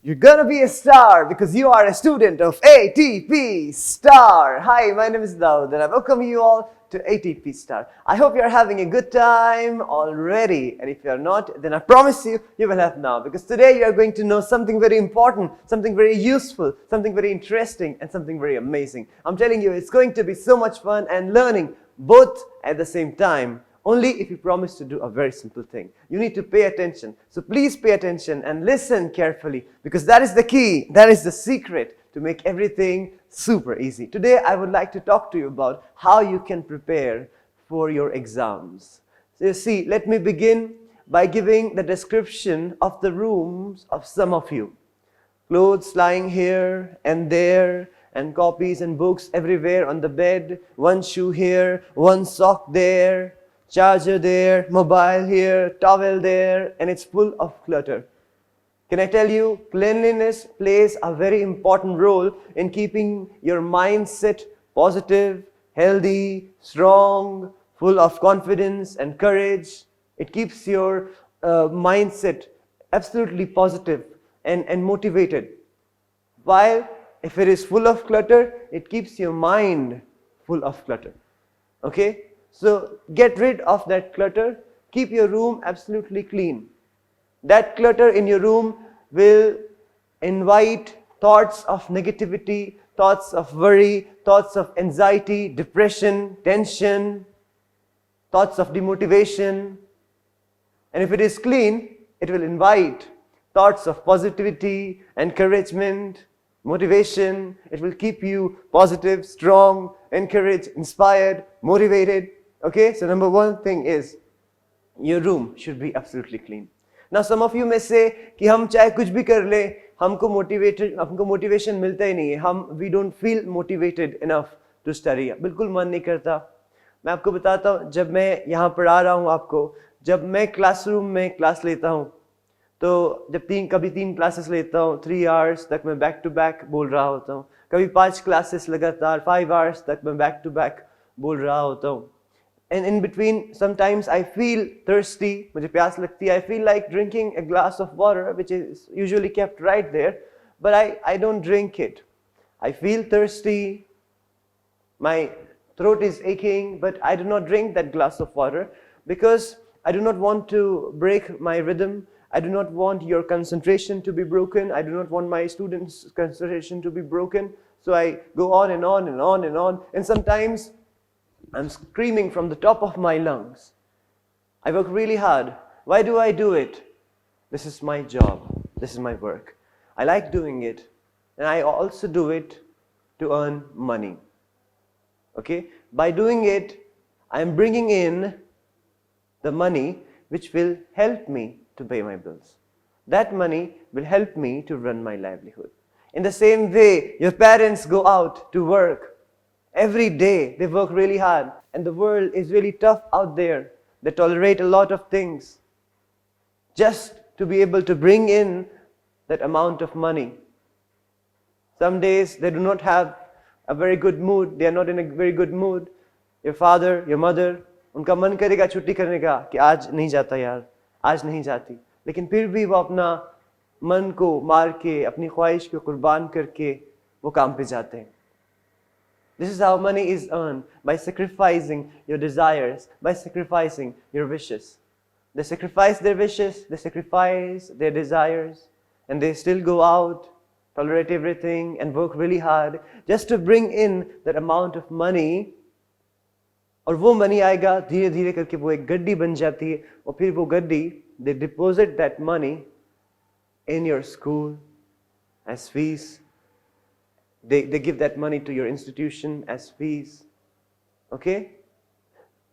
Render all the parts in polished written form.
You're gonna be a star because you are a student of ATP Star. Hi, my name is Daud and I welcome you all to ATP Star. I hope you're having a good time already, and if you're not, then I promise you, you will have now, because today you are going to know something very important, something very useful, something very interesting, and something very amazing. I'm telling you, it's going to be so much fun and learning both at the same time. Only if you promise to do a very simple thing. You need to pay attention. So please pay attention and listen carefully, because that is the key, that is the secret to make everything super easy. Today I would like to talk to you about how you can prepare for your exams. So you see, let me begin by giving the description of the rooms of some of you. Clothes lying here and there, and copies and books everywhere on the bed, one shoe here, one sock there, charger there, mobile here, towel there, and it's full of clutter. Can I tell you, cleanliness plays a very important role in keeping your mindset positive, healthy, strong, full of confidence and courage. It keeps your mindset absolutely positive and motivated. While if it is full of clutter, it keeps your mind full of clutter. Okay? So get rid of that clutter. Keep your room absolutely clean. That clutter in your room will invite thoughts of negativity, thoughts of worry, thoughts of anxiety, depression, tension, thoughts of demotivation. And if it is clean, it will invite thoughts of positivity, encouragement, motivation. It will keep you positive, strong, encouraged, inspired, motivated. Okay, so number one thing is your room should be absolutely clean. Now some of you may say कि हम चाहे कुछ भी कर ले, हमको motivation मिलता ही नहीं है, we don't feel motivated enough to study. बिल्कुल मन नहीं करता. मैं आपको बताता हूँ, जब मैं यहाँ पढ़ा रहा हूँ आपको, जब मैं क्लासरूम में क्लास लेता हूँ, तो जब कभी 3 क्लासेस लेता हूँ, 3 hours तक मैं बैक टू बैक बोल रहा होता हूँ, कभी 5 क्लासेस लगातार 5 hours तक मैं बैक टू बैक बोल रहा होता हूँ. And in between, sometimes I feel thirsty, मुझे प्यास लगती है, I feel like drinking a glass of water, which is usually kept right there, but I don't drink it. I feel thirsty, my throat is aching, but I do not drink that glass of water because I do not want to break my rhythm. I do not want your concentration to be broken. I do not want my students' concentration to be broken. So I go on and on and on and on, and sometimes I'm screaming from the top of my lungs. I work really hard. Why do I do it? This is my job. This is my work. I like doing it. And I also do it to earn money. Okay? By doing it, I'm bringing in the money which will help me to pay my bills. That money will help me to run my livelihood. In the same way, your parents go out to work. Every day they work really hard, and the world is really tough out there. They tolerate a lot of things just to be able to bring in that amount of money. Some days they do not have a very good mood. They are not in a very good mood. Your father, your mother, उनका मन करेगा छुट्टी करने का कि आज नहीं जाता यार, आज नहीं जाती. लेकिन फिर भी वो अपना मन को मार के, अपनी ख्वाहिश को कुर्बान करके वो काम पे जाते हैं. This is how money is earned, by sacrificing your desires, by sacrificing your wishes. They sacrifice their wishes, they sacrifice their desires, and they still go out, tolerate everything, and work really hard just to bring in that amount of money. और वो money आएगा धीरे धीरे करके वो एक गड्डी बन जाती है, और फिर वो गड्डी, they deposit that money in your school as fees. They give that money to your institution as fees. Okay?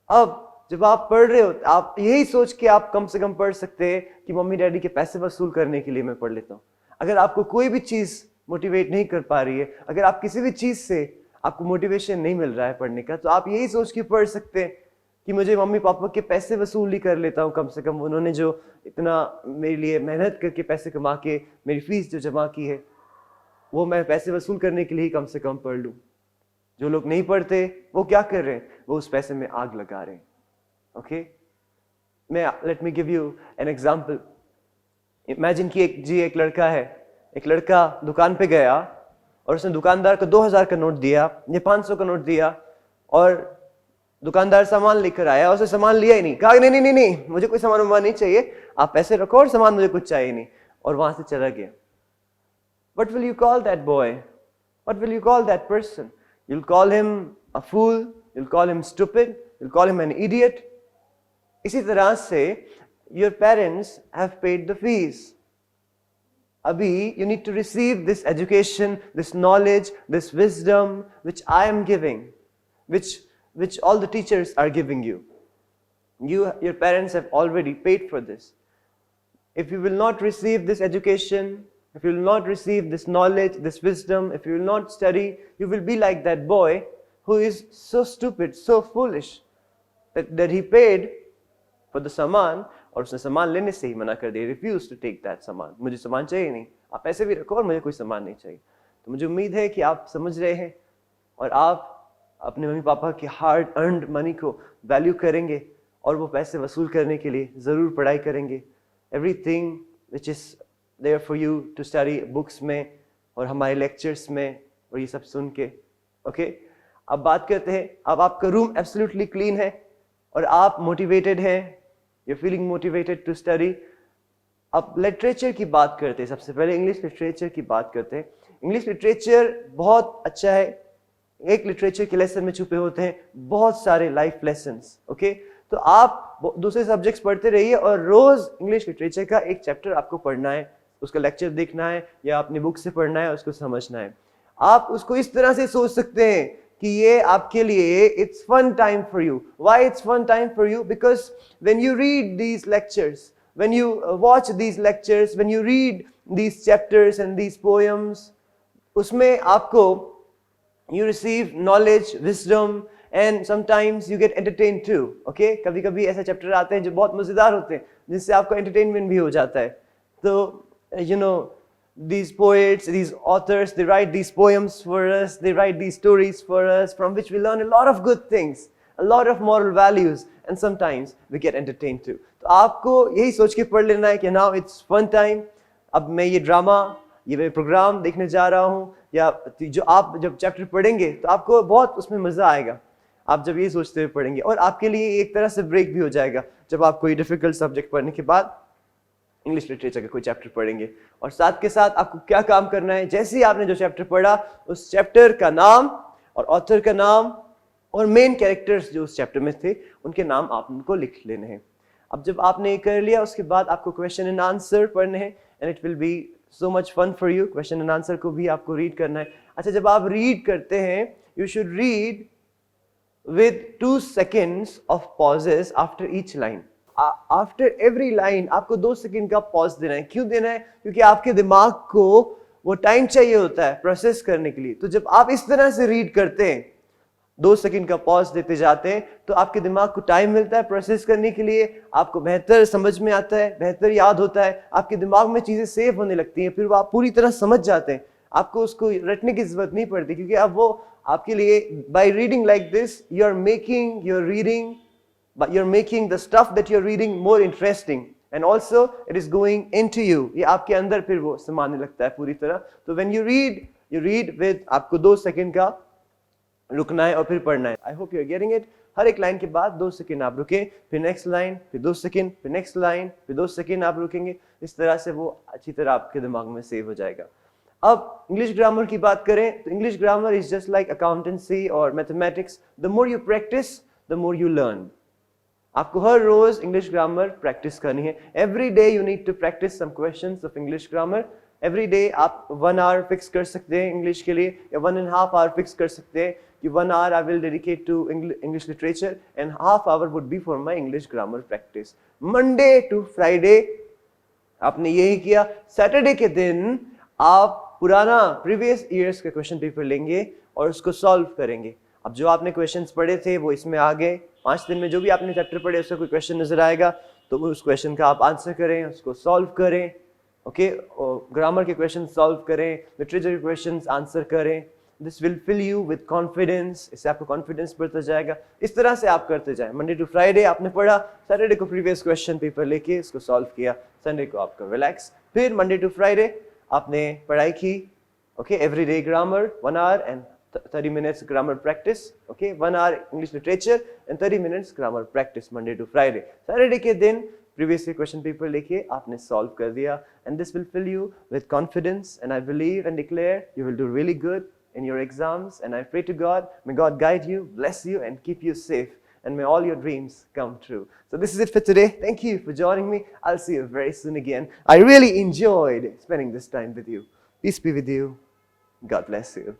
अब जब आप पढ़ रहे हो, आप यही सोच के आप कम से कम पढ़ सकते हैं कि मम्मी डैडी के पैसे वसूल करने के लिए मैं पढ़ लेता हूँ. अगर आपको कोई भी चीज़ मोटिवेट नहीं कर पा रही है, अगर आप किसी भी चीज़ से आपको मोटिवेशन नहीं मिल रहा है पढ़ने का, तो आप यही सोच के पढ़ सकते हैं कि मुझे मम्मी पापा के पैसे वसूल ही कर लेता हूँ. कम से कम उन्होंने जो इतना मेरे लिए मेहनत करके पैसे कमा के मेरी फीस जो जमा की है, वो मैं पैसे वसूल करने के लिए ही कम से कम पढ़ लूँ. जो लोग नहीं पढ़ते वो क्या कर रहे हैं? वो उस पैसे में आग लगा रहे हैं. Okay, let me give you an example. Imagine कि एक लड़का है, एक लड़का दुकान पे गया और उसने दुकानदार को 2000 का नोट दिया या 500 का नोट दिया, और दुकानदार सामान लेकर आया, उसने सामान लिया ही नहीं, कहा नहीं नहीं नहीं नहीं मुझे कोई सामान वामान नहीं चाहिए, आप पैसे रखो और सामान मुझे कुछ चाहिए नहीं, और वहां से चला गया। What will you call that boy? What will you call that person? You'll call him a fool, you'll call him stupid, you'll call him an idiot. इसी तरह से your parents have paid the fees. Abhi, you need to receive this education, this knowledge, this wisdom which I am giving, which all the teachers are giving you. Your parents have already paid for this. If you will not receive this education, if you will not receive this knowledge, this wisdom, if you will not study, you will be like that boy who is so stupid, so foolish, that he paid for the saman, और उसने सामान लेने से ही मना कर दिया, refuse to take that सामान, मुझे सामान चाहिए नहीं, आप पैसे भी रखो और मुझे कोई सामान नहीं चाहिए। तो मुझे उम्मीद है कि आप समझ रहे हैं और आप अपने मम्मी पापा के हार्ड अर्नड मनी को वैल्यू करेंगे और वो पैसे वसूल करने के लिए ज़रूर पढ़ाई करेंगे। Everything which is there for you to study, books में और हमारे लेक्चर्स में, और ये सब सुन के। ओके, अब बात करते हैं, अब आपका रूम एब्सोल्युटली क्लीन है और आप मोटिवेटेड हैं, you're feeling motivated to study. अब लिटरेचर की बात करते हैं, सबसे पहले इंग्लिश लिटरेचर की बात करते हैं। इंग्लिश लिटरेचर बहुत अच्छा है, एक लिटरेचर के लेसन में छुपे होते हैं बहुत सारे लाइफ लेसन्स। ओके, तो आप दूसरे सब्जेक्ट्स पढ़ते रहिए और रोज इंग्लिश लिटरेचर का एक चैप्टर आपको पढ़ना है, उसका लेक्चर देखना है या अपनी बुक से पढ़ना है, उसको समझना है। आप उसको इस तरह से सोच सकते हैं कि ये आपके लिए it's fun time for you. Why it's fun time for you? Because when you read these lectures, when you watch these lectures, when you read these chapters and these poems, उसमें आपको you receive knowledge, wisdom, and sometimes you get entertained too. Okay? कभी-कभी ऐसे chapter आते हैं जो बहुत मजेदार होते हैं, जिससे आपको entertainment भी हो जाता है। तो you know, these poets, these authors, they write these poems for us, they write these stories for us, from which we learn a lot of good things, a lot of moral values, and sometimes we get entertained too. तो आपको यही सोच के पढ़ लेना है कि now it's fun time, अब मैं ये ड्रामा, ये मैं प्रोग्राम देखने जा रहा हूँ, या जो आप जब चैप्टर पढ़ेंगे तो आपको बहुत उसमें मज़ा आएगा, आप जब ये सोचते हुए पढ़ेंगे, और आपके लिए एक तरह से ब्रेक भी हो जाएगा जब आप कोई डिफिकल्ट सब्जेक्ट पढ़ने के बाद इंग्लिश लिटरेचर का कोई चैप्टर पढ़ेंगे। और साथ के साथ आपको क्या काम करना है, जैसे ही आपने जो चैप्टर पढ़ा उस चैप्टर का नाम और ऑथर का नाम और मेन कैरेक्टर्स जो उस चैप्टर में थे उनके नाम आपको लिख लेने हैं। अब जब आपने ये कर लिया उसके बाद आपको क्वेश्चन एंड आंसर पढ़ने हैं, and it will be so much fun for you. Question and answer को भी आपको रीड करना है। अच्छा, जब आप रीड करते हैं you should read with 2 seconds of pauses after each line. After every line आपको 2 सेकंड का पॉज देना है। क्यों देना है? क्योंकि आपके दिमाग को वो टाइम चाहिए होता है प्रोसेस करने के लिए। तो जब आप इस तरह से रीड करते हैं, 2 सेकंड का पॉज देते जाते हैं, तो आपके दिमाग को टाइम मिलता है प्रोसेस करने के लिए, आपको बेहतर समझ में आता है, बेहतर याद होता है, आपके दिमाग में चीजें सेव होने लगती हैं, फिर वो आप पूरी तरह समझ जाते हैं, आपको उसको रटने की जरूरत नहीं पड़ती, क्योंकि अब वो आपके लिए by reading like this you are making your reading, but you're making the stuff that you're reading more interesting, and also it is going into you, ये आपके अंदर फिर वो समाने लगता है पूरी तरह। तो when you read with, आपको 2 सेकंड का रुकना है और फिर पढ़ना है। I hope you're getting it। हर एक लाइन के बाद 2 सेकंड आप रुके, फिर नेक्स्ट लाइन, फिर 2 सेकंड, फिर नेक्स्ट लाइन, फिर 2 सेकंड आप रुकेंगे। इस तरह से वो अच्छी तरह आपके दिमाग में सेव हो जाएगा। अब इंग्लिश ग्रामर की बात करें तो English grammar is just like accountancy और mathematics, the more you practice the more you learn. आपको हर रोज इंग्लिश ग्रामर प्रैक्टिस करनी है। Every day you need to practice some questions of English grammar. Every day आप 1 our fix कर सकते हैं इंग्लिश के लिए, या 1.5 आवर फिक्स कर सकते हैं कि 1 hour I will dedicate to English literature and half hour would be for my English grammar practice. Monday to Friday आपने यही किया। सैटरडे के दिन आप पुराना प्रीवियस ईयर्स का क्वेश्चन पेपर लेंगे और उसको सॉल्व करेंगे। अब जो आपने क्वेश्चंस पढ़े थे वो इसमें आ गए। 5 दिन में जो भी आपने चैप्टर पढ़े उसका कोई क्वेश्चन नजर आएगा तो उस क्वेश्चन का आप आंसर करें, उसको सॉल्व करें। ओके, ग्रामर के क्वेश्चन सॉल्व करें, लिटरेचर के क्वेश्चन आंसर करें। This will fill you with confidence, इससे आपको कॉन्फिडेंस बढ़ता जाएगा। इस तरह से आप करते जाएं। मंडे टू फ्राइडे आपने पढ़ा, सैटरडे को प्रीवियस क्वेश्चन पेपर लेके इसको सॉल्व किया, संडे को आपका रिलैक्स। फिर मंडे टू फ्राइडे आपने पढ़ाई की, okay, everyday grammar 1 hour and 30 minutes grammar practice, okay, 1 hour English literature and 30 minutes grammar practice Monday to Friday. Saturday के दिन previous year question paper लेके आपने solve कर दिया, and this will fill you with confidence, and I believe and declare you will do really good in your exams, and I pray to God, may God guide you, bless you and keep you safe, and may all your dreams come true. So this is it for today. Thank you for joining me. I'll see you very soon again. I really enjoyed spending this time with you. Peace be with you. God bless you.